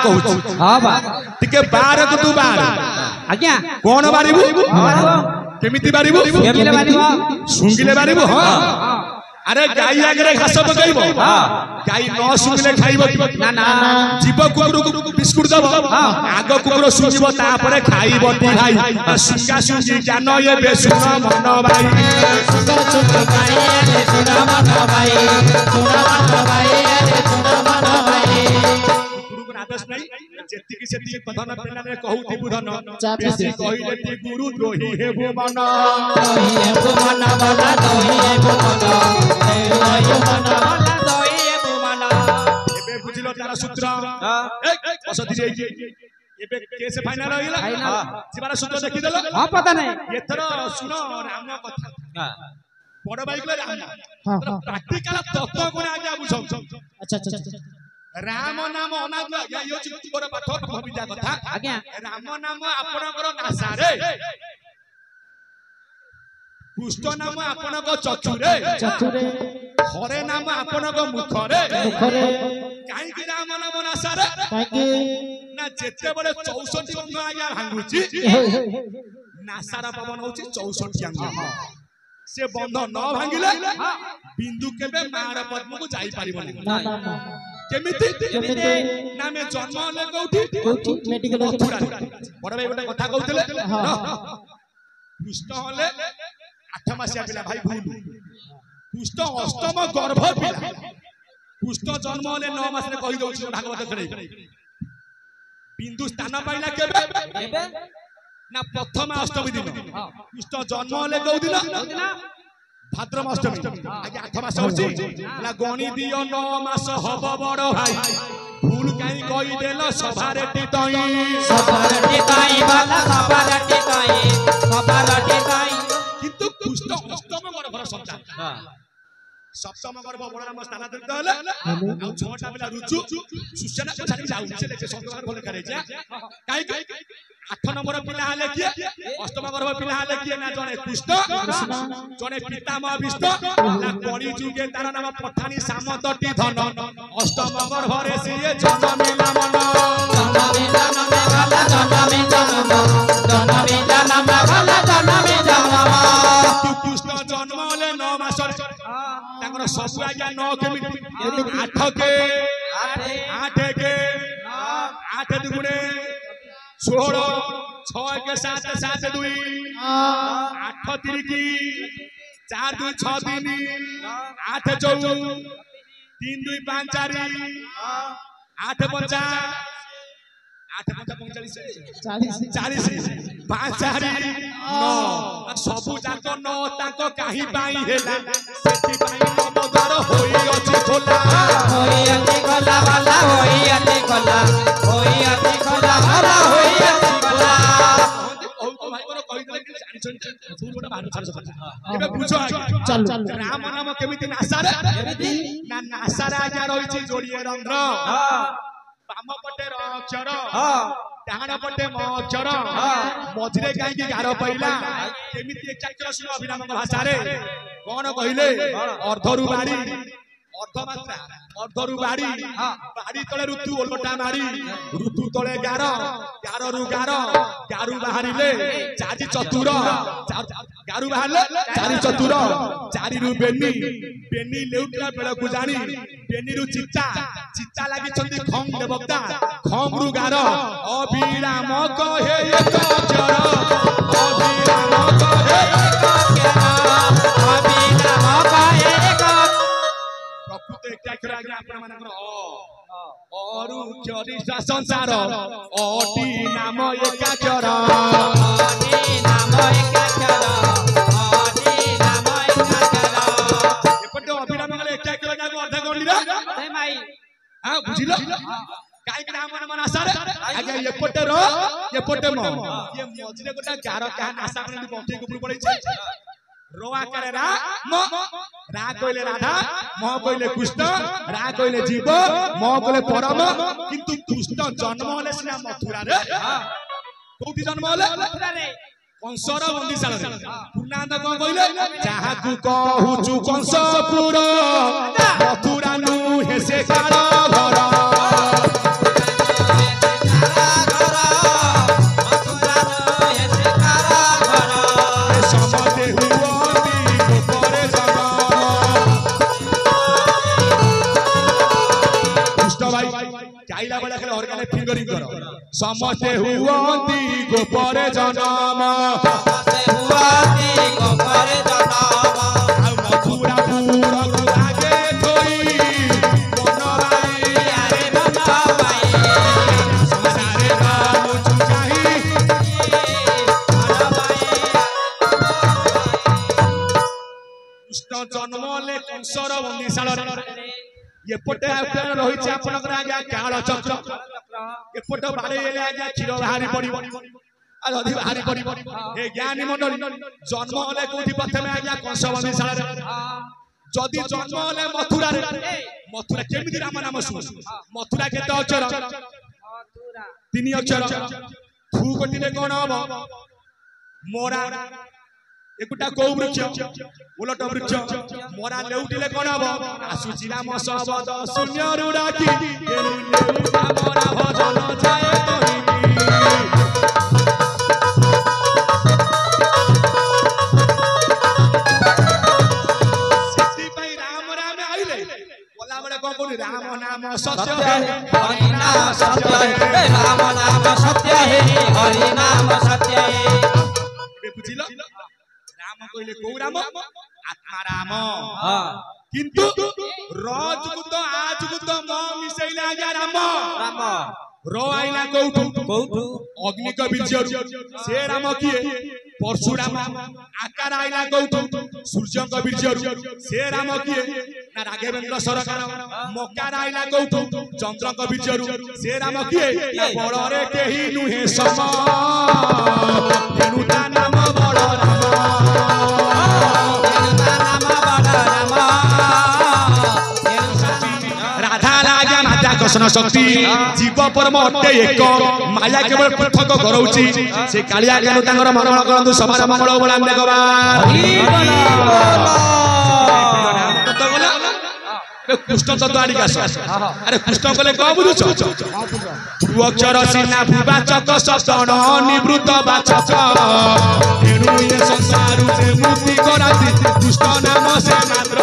कहू हां बा टिके बार को तू बार आज्ञा कोन बारिबू केमिति बारिबू केमिले बारिबो सुंगिले बारिबू हां अरे गाई आगे घास पकाइबो गाई न सुंगिले खाइबो ना ना जीव कुकुर को बिस्कुट दबो आग कुकुर सुंगिबो तापरे खाइबो ती भाई सुंगा सुंगी जान ये बेसुन मन भाई सुंदर सुंदर भाई रे सुन मन भाई सुन मन भाई रे सुन मन भाई गुरु को आदेश नहीं जेति की सेति पधन पेना रे कहूती बुधन बेसी कहिले ती गुरु द्रोही हेबो मन दोही हेबो मन बाला दोही हेबो मन दोही मन बाला दोही हेबो मन एबे बुझिलो तारा सूत्र ए बसति जाई एबे केस फाइनल होइला जिबारा सूत्र देखि देलो हां पता नहीं एथरो सुनो राम कथा बड़ बाइक ले राम प्रैक्टिकल तत्व कोन आगे बुझौ अच्छा अच्छा अच्छा राम नाम अनाथ आज्ञा यो चिकोर पाठ भविजा कथा आज्ञा राम नाम आपनकर नासा रे कृष्ण नाम आपनकर चक्षुरे चतुरे हरे नाम आपनकर मुखरे मुखरे काई कि राम नाम नासा रे काकी ना जेते बडे 64 अंग आज्ञा भांगुची नासारा पवन होची 64 अंग से बंध न भांगिले बिंदु केबे मार पद्म को जाई परिबो ना ना ना केमिति केमिति ना में जन्म ले कोठी कोठी मेडिकल बड़ भाई गोटे कथा कहउतले कृष्ण हले 8 मासिया पिला भाई भूल कृष्ण अष्टम गर्भ पिला कृष्ण जन्म हले 9 मास रे कहि दउछ भागवत छड़े बिंदु स्थान पाइला केबे ना प्रथम अष्टमी दिन कृष्ण जन्म हले कौ दिन भाद्रम अष्टमी आगे 8 मास होची ना गणी दियो 9 मास हब बड़ भाई भूल काई कहि देलो सभारे टिकाई वाला सभारे टिकाई किंतु कृष्ण अष्टम गर्भर संतान सप्तम गर्भ बड़राम स्थानांतरित हले आ छोटा पिला रुचु सुसेना छाड़ी जाउ से लेके संस्कार भले करे जा काई 8 नंबर पिला हले किए अष्टम गर्भ पिला हले किए ना जने कृष्ण जने पितामह विष्णु ना कड़ी जुगे तार नाम पठानी सामंतटी धन अष्टम गर्भ रे सिए जन्म मिला मन कृष्ण जन्म हले 9 मास तांगर सब आज्ञा 9 केमिति 8 के 8 दुगुणे 16 6 के 7 7 2 8 तिरिकी 4 2 6 3 8 4 3 2 5 4 8 5 8 5 40 5 4 9 सबु जाक 9 ताको काहि पाई हेला सेति पाई नमदार होई अछि खोला वाला होई अति खोला वाला होई अति खोला कहू भाई मोर कहि देले कि जानि छन तू गोटा बाहर छाड़ सकत एबे बुझो चल राम नाम केमिति नासारे केमिति ना नासारे आज्ञा रही छी जोड़िए रंध्र बाम पटे र अक्षर डाहाण पटे म अक्षर मझिरे काई कि गार पइला केमिति एक अक्षर सुन अभिरामक भाषा रे कोन कहिले अर्धरु बाड़ी अर्धमात्रा अर्धरु बाड़ी बाड़ी तळे ऋतु ओलटा मारी ऋतु तळे गार गाररु गारु बाहरिले चारि चतुर गारु बाहरले चारि चतुर चारि रु बेनी लेउटला बेला को जानी बेनी रु चित्ता लागि छंदी खंग देवक्ता खंग रु गार अभिराम कहे एक अक्षर अभिराम कहे एक अक्षर अभिराम कहे एक प्रकृत एक अक्षर आगे आपण मानकर अरु क्षरी संसार अटी नाम एक अक्षर अटी नाम एक अक्षर एपटे अभिराम गले एक अक्षर जाको अर्थ कोली रे ए माई हां बुझिलो काई के नाम मन आशा रे आगे एपटे रो एपटे म ये मझिरे गोटा गार का आशा करनी बंठी के ऊपर पड़ै छै रोआ करे रा कोइले राधा म कोइले कृष्ण रा कोइले जीव म कोइले परम किंतु कृष्ण जन्म हले सिना मथुरा रे कोठी जन्म हले मथुरा रे कंसर बंदीशाला रे पूर्णानंद कोन कोइले जहा कु कहूचु कंसपुर मथुरा नु हेसे कार घर समस्ते हुअन्ति गोपरे जनम हुआती गोपरे जनम मथुरा पुरको आगे थोई बनबाई आरे बनबाई संसारे राम चुचाही कृष्ण जन्म ले कंसर बंदीशाल एपटे रही आपनकर आज्ञा काल चक्र एपटे बाड़े आज्ञा क्षीर बाहरी पड़ो अधी बाहरी पड़ो हे ज्ञानी मंडली जन्म हेले कौटी प्रथम आज्ञा कंस बंदीशाल जदि जन्म हेले मथुरा मथुरा केमिति राम नाम शुण मथुरा केते अक्षर 3 अक्षर फू कोटिले कोन हम मोरा एकुटा को वृक्ष उलट वृक्ष मोरा लेउटिले कोन हबो आसुची राम शब्द शून्य रुडाकी लेउटा मोरा भजन जाए तोही सेति पई राम राम आइले बोला बडे को कोनी राम नाम सत्य है हरि नाम सत्य है राम नाम सत्य है हरि नाम सत्य है बुझिलो राम कहले को राम आत्मा राम हां किंतु रजगुत आजगुत म मिसैला या राम राम रो आइला कौठु कौठु अग्नि का बीर्य से राम किए परशुराम आकार आइला कौठु सूर्य का बीर्य से राम किए ना राघवेंद्र सरकार मकार आइला कौठु चंद्र का बीर्य से राम किए बड़रे केही नुहे सम तेनुता नाम बड़ राम कृष्ण शक्ति जीव परम अटे एक माया केवल पृथक करौची से कालिया केनु तांगर मंगल करंतु समाज मंगल बोला कृष्ण तत्व आड़ी का अरे कृष्ण कले को बुझुछ अक्षर सीना भूवाचक सतन निवृत्त वाचक तेनु ये संसार से मुक्ति कराती कृष्ण नाम से मात्र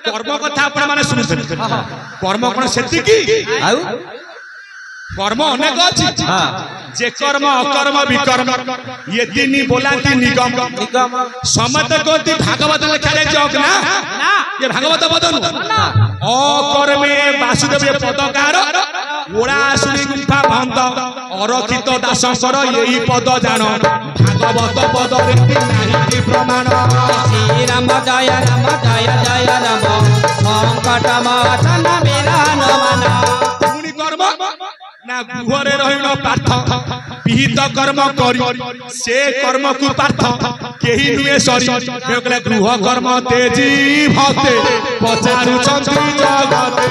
कर्म कथा आपण माने सुनुछन कर्म कोन सेति की आउ कर्म अनेक अछि जे कर्म अकर्म विकर्म ये तीन बोलाती निगम निगम समत कोति भागवत लिखाले जग ना ये भागवत बदन अकर्मे वासुदेव ये पदकार ओड़ा सुनी गुंफा भंत अरखित दासकर यही पद जान भागवत पद रे नाही प्रमाण श्री राम जय राम जय जय राम संकट मोचन विरान मन पुनी कर्म ना गुहरे रहिन पार्थ विहित कर्म करी से कर्म को पार्थ केही नुए सरी बेकले गृह कर्म तेजी भते पचारु चंद्री जगते